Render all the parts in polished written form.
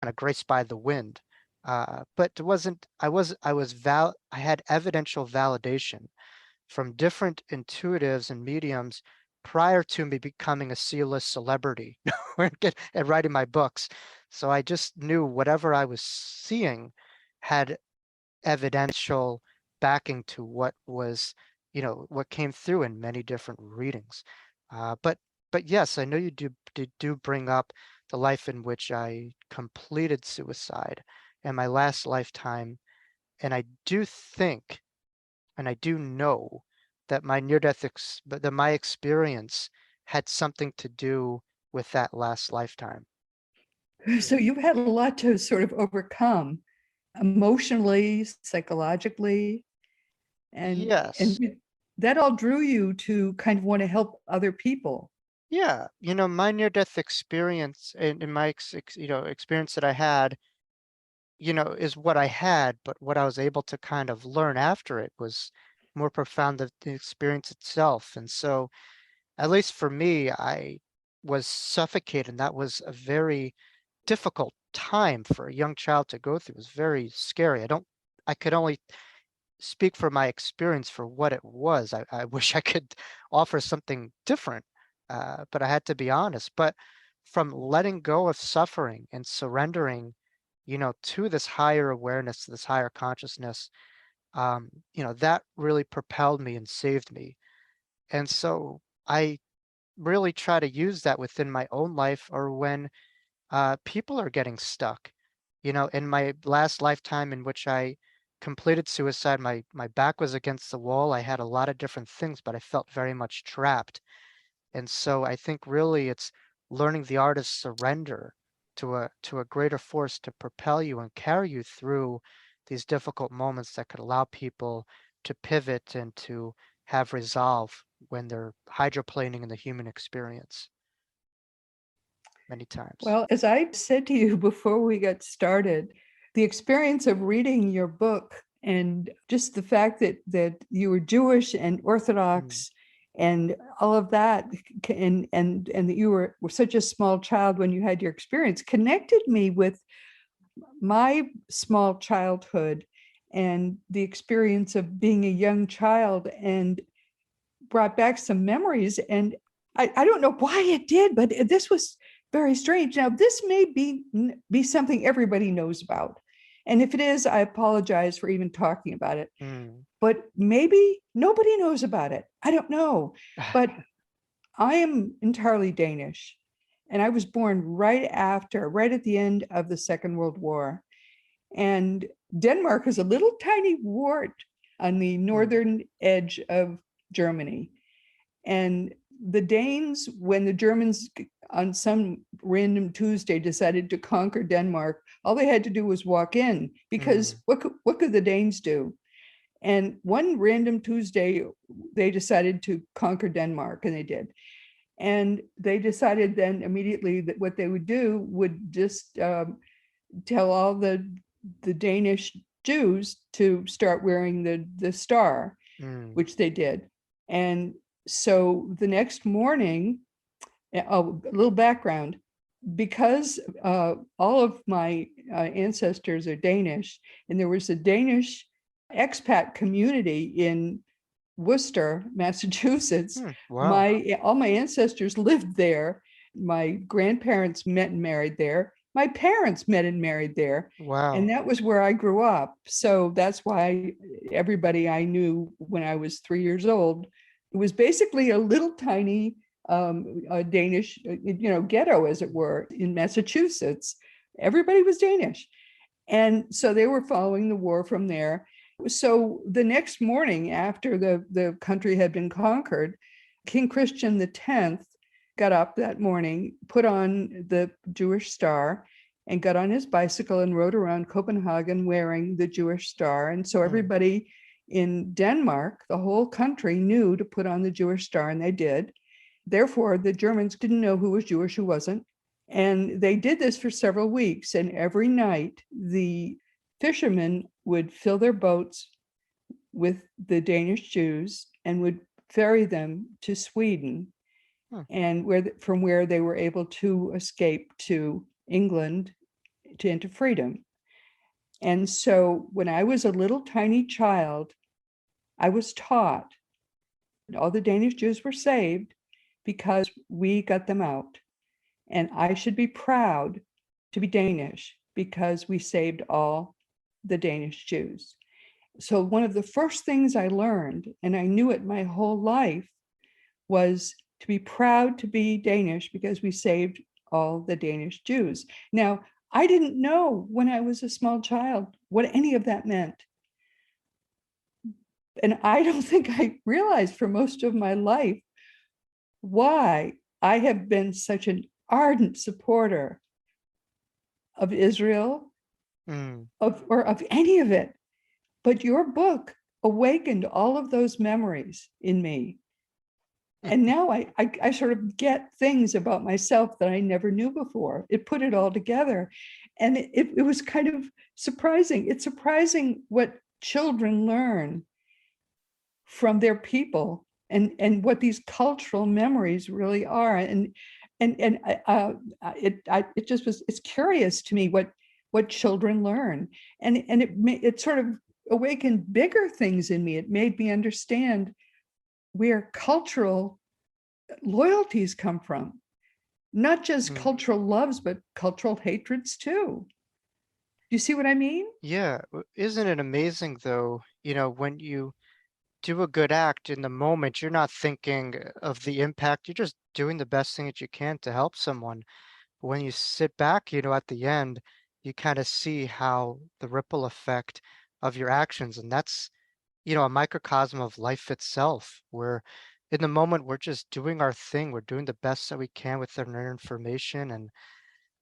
kind of graced by the wind. But it wasn't, I had evidential validation from different intuitives and mediums prior to me becoming a C-list celebrity and writing my books. So I just knew whatever I was seeing had evidential backing to what was, what came through in many different readings. Uh, but but yes, I know you do bring up the life in which I completed suicide in my last lifetime, and I do think, and I do know that my that my experience had something to do with that last lifetime. So you've had a lot to sort of overcome emotionally, psychologically, and Yes. that all drew you to kind of want to help other people. Yeah, my near-death experience and in my experience that I had, is what I had, but what I was able to kind of learn after it was more profound than the experience itself. And so, at least for me, I was suffocated, and that was a very difficult time for a young child to go through. It was very scary. I could only speak for my experience for what it was. I wish I could offer something different, but I had to be honest. But from letting go of suffering and surrendering, to this higher awareness, to this higher consciousness, that really propelled me and saved me. And so I really try to use that within my own life or when people are getting stuck. In my last lifetime in which I completed suicide, my back was against the wall. I had a lot of different things, but I felt very much trapped. And so I think really it's learning the art of surrender to a greater force to propel you and carry you through these difficult moments that could allow people to pivot and to have resolve when they're hydroplaning in the human experience many times. Well, as I said to you before we got started, the experience of reading your book and just the fact that you were Jewish and Mm, Orthodox and all of that, and that you were such a small child when you had your experience, connected me with my small childhood and the experience of being a young child, and brought back some memories. And I don't know why it did, but this was very strange. Now, this may be something everybody knows about. And if it is, I apologize for even talking about it. mm. But maybe nobody knows about it. I don't know. But I am entirely Danish. And I was born right at the end of the Second World War. And Denmark is a little tiny wart on the Mm, northern edge of Germany. And the Danes, when the Germans on some random Tuesday decided to conquer Denmark, all they had to do was walk in, because mm, what could the Danes do? And one random Tuesday, they decided to conquer Denmark, and they did. And they decided then immediately that what they would do would just tell all the Danish Jews to start wearing the star, mm, which they did. And so the next morning, oh, a little background, because all of my ancestors are Danish, and there was a Danish expat community in Worcester, Massachusetts. wow. My all my ancestors lived there. My grandparents met and married there. My parents met and married there. And Wow. that was where I grew up. So that's why everybody I knew when I was 3 years old, it was basically a little tiny a Danish, ghetto, as it were, in Massachusetts. Everybody was Danish. And so they were following the war from there. So the next morning, after the country had been conquered, King Christian X got up that morning, put on the Jewish star, and got on his bicycle and rode around Copenhagen wearing the Jewish star. And so Mm, everybody in Denmark, the whole country, knew to put on the Jewish star, and they did. Therefore, the Germans didn't know who was Jewish, who wasn't. And they did this for several weeks. And every night, the fishermen would fill their boats with the Danish Jews and would ferry them to Sweden, hmm, and from where they were able to escape to England into freedom. And so when I was a little tiny child, I was taught that all the Danish Jews were saved because we got them out. And I should be proud to be Danish because we saved all the Danish Jews. So one of the first things I learned, and I knew it my whole life, was to be proud to be Danish because we saved all the Danish Jews. Now, I didn't know when I was a small child what any of that meant. And I don't think I realized for most of my life why I have been such an ardent supporter of Israel, Mm, of any of it. But your book awakened all of those memories in me. And now I sort of get things about myself that I never knew before. It put it all together. And it was kind of surprising. It's surprising what children learn from their people and what these cultural memories really are. It just was, it's curious to me what children learn. And it sort of awakened bigger things in me. It made me understand where cultural loyalties come from, not just mm. cultural loves, but cultural hatreds too. You see what I mean? Yeah, isn't it amazing though, when you do a good act in the moment, you're not thinking of the impact. You're just doing the best thing that you can to help someone. But when you sit back, at the end, you kind of see how the ripple effect of your actions, and that's, a microcosm of life itself, where in the moment we're just doing our thing, we're doing the best that we can with our information and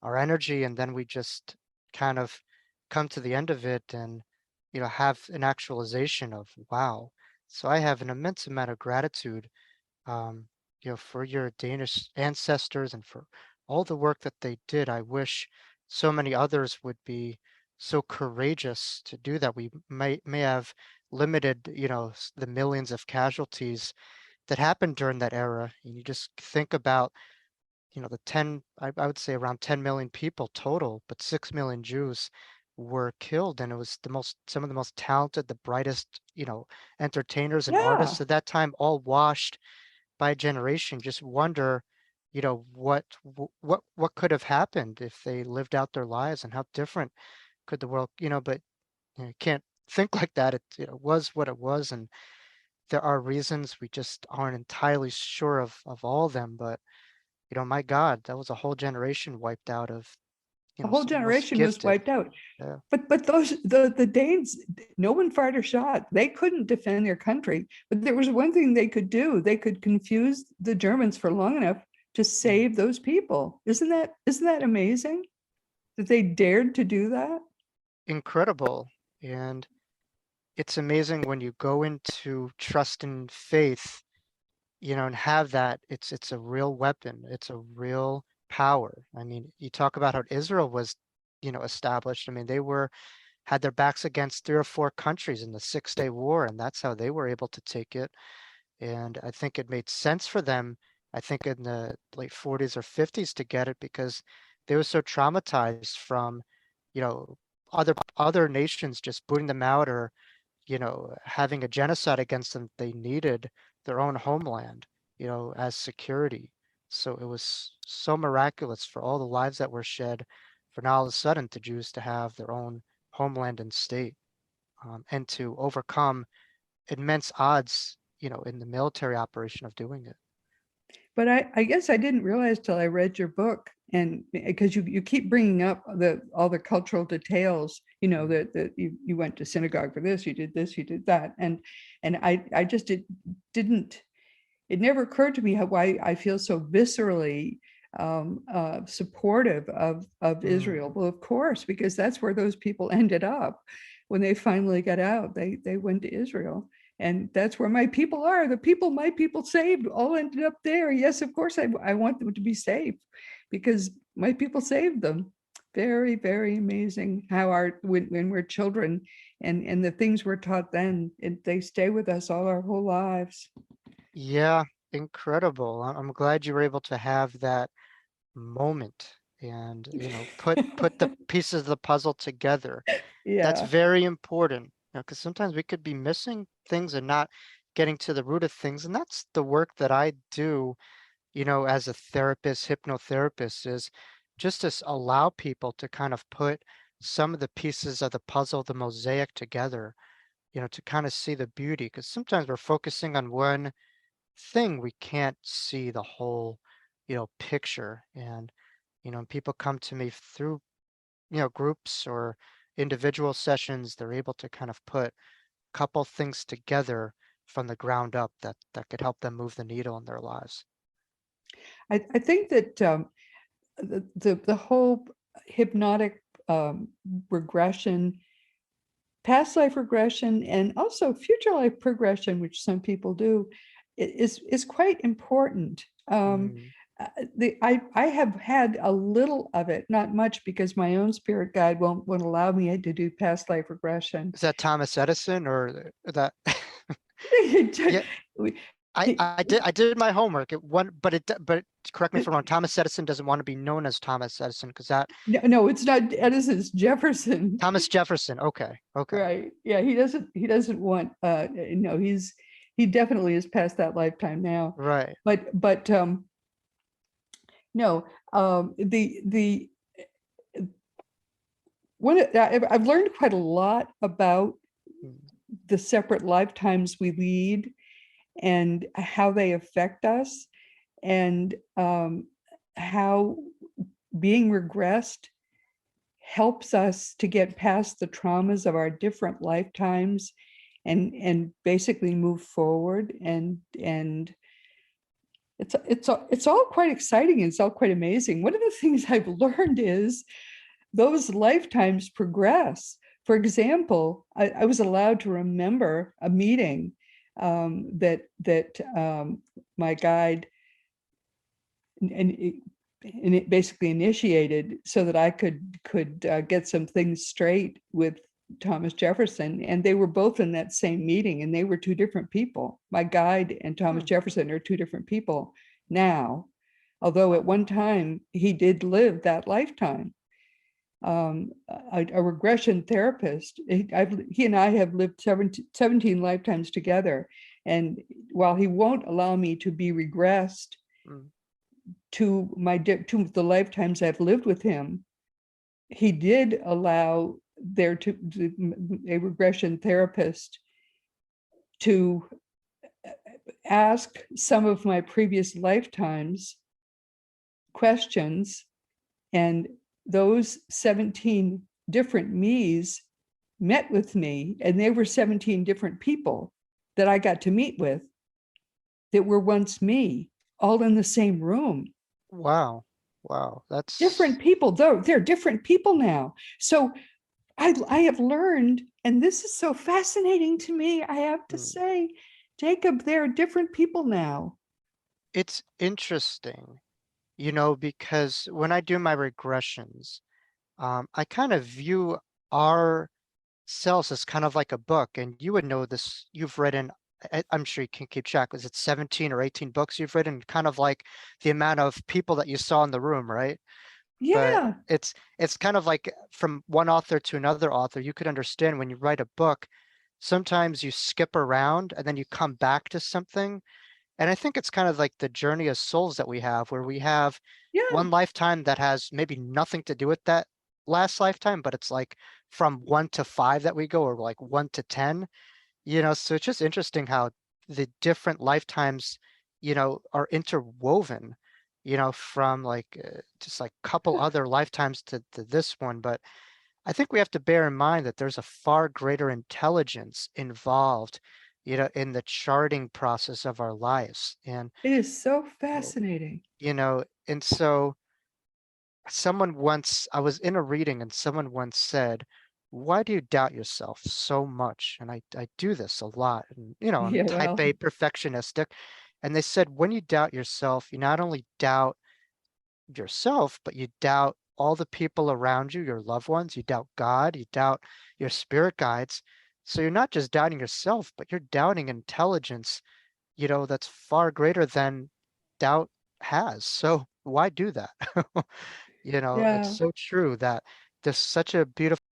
our energy, and then we just kind of come to the end of it and have an actualization of wow. So I have an immense amount of gratitude, um, for your Danish ancestors and for all the work that they did. I wish so many others would be so courageous to do that. We may have limited, the millions of casualties that happened during that era. And you just think about, the 10, I would say around 10 million people total, but 6 million Jews were killed. And it was some of the most talented, the brightest, entertainers and Yeah. artists at that time, all washed by a generation. Just wonder, what could have happened if they lived out their lives and how different could the world, but you can't think like that. It, was what it was. And there are reasons we just aren't entirely sure of all of them, but my God, that was a whole generation wiped out of, A whole some of the most generation was gifted. wiped out. Yeah, But those the Danes, no one fired a shot. They couldn't defend their country. But there was one thing they could do. They could confuse the Germans for long enough to mm, save those people. Isn't that amazing that they dared to do that? incredible. And it's amazing when you go into trust and faith, and have that, it's a real weapon. It's a real power. I mean, you talk about how Israel was, established. I mean, they had their backs against 3 or 4 countries in the Six-Day War, and that's how they were able to take it. And I think it made sense for them, I think in the late 40s or 50s to get it because they were so traumatized from, you know, other nations just booting them out or, having a genocide against them. They needed their own homeland, as security. So it was so miraculous for all the lives that were shed for now all of a sudden to Jews to have their own homeland and state, and to overcome immense odds, in the military operation of doing it. But I guess I didn't realize till I read your book, and because you keep bringing up all the cultural details, Mm. that you went to synagogue for this, you did this, you did that, and I just didn't. It never occurred to me why I feel so viscerally supportive of Mm. Israel. Well, of course, because that's where those people ended up when they finally got out. They went to Israel, and that's where my people are. The people my people saved all ended up there. Yes, of course, I want them to be safe because my people saved them. Very, very amazing how when we're children and the things we're taught then, they stay with us all our whole lives. Yeah, incredible. I'm glad you were able to have that moment. and, put the pieces of the puzzle together. That's Yeah. very important, because sometimes we could be missing things and not getting to the root of things. And that's the work that I do, as a therapist, hypnotherapist, is just to allow people to kind of put some of the pieces of the puzzle, the mosaic together, to kind of see the beauty. Because sometimes we're focusing on one thing, we can't see the whole, picture. And, people come to me through, groups or individual sessions, they're able to kind of put a couple things together from the ground up that could help them move the needle in their lives. I think that the whole hypnotic regression, past life regression, and also future life progression, which some people do, is quite important. Mm. I have had a little of it, not much, because my own spirit guide won't allow me to do past life regression. Is that Thomas Edison or that? Yeah, I did my homework. But correct me if I'm wrong. Thomas Edison doesn't want to be known as Thomas Edison because that No, no, it's not Edison, it's Jefferson. Thomas Jefferson. Okay, okay, Right. Yeah, he doesn't want no, he definitely is past that lifetime now. right. But no, the I've learned quite a lot about Mm. the separate lifetimes we lead and how they affect us, and how being regressed helps us to get past the traumas of our different lifetimes and basically move forward, and it's all quite exciting, and it's all quite amazing. One of the things I've learned is those lifetimes progress. For example, I was allowed to remember a meeting that my guide and it basically initiated so that I could get some things straight with Thomas Jefferson. And they were both in that same meeting, and they were two different people. My guide and Thomas Hmm. Jefferson are two different people now, although at one time he did live that lifetime. A regression therapist, he and I have lived 17 lifetimes together. And while he won't allow me to be regressed Mm. to the lifetimes I've lived with him, he did allow a regression therapist to ask some of my previous lifetimes questions, and those 17 different me's met with me, and they were 17 different people that I got to meet with that were once me, all in the same room. Wow, wow, Different that's people, though they're different people now. So I have learned, and this is so fascinating to me, I have to mm. say, Jacob, they're different people now. It's interesting, because when I do my regressions, I kind of view our cells as kind of like a book, and you would know this. You've written, I'm sure you can keep track. Was it 17 or 18 books you've written? Kind of like the amount of people that you saw in the room, right? But Yeah, it's kind of like from one author to another author. You could understand when you write a book, sometimes you skip around and then you come back to something. And I think it's kind of like the journey of souls that we have, where we have yeah, one lifetime that has maybe nothing to do with that last lifetime, but it's like from 1 to 5 that we go, or like 1 to 10. So it's just interesting how the different lifetimes, are interwoven, from like just like couple yeah. other lifetimes to this one. But I think we have to bear in mind that there's a far greater intelligence involved, in the charting process of our lives. And, It is so oh, fascinating. and so I was in a reading and someone once said, why do you doubt yourself so much? And I do this a lot. And, I'm Yeah, type well, A perfectionistic. And they said, when you doubt yourself, you not only doubt yourself, but you doubt all the people around you, your loved ones, you doubt God, you doubt your spirit guides. So you're not just doubting yourself, but you're doubting intelligence, that's far greater than doubt has. So why do that? you know, it's Yeah. so true that there's such a beautiful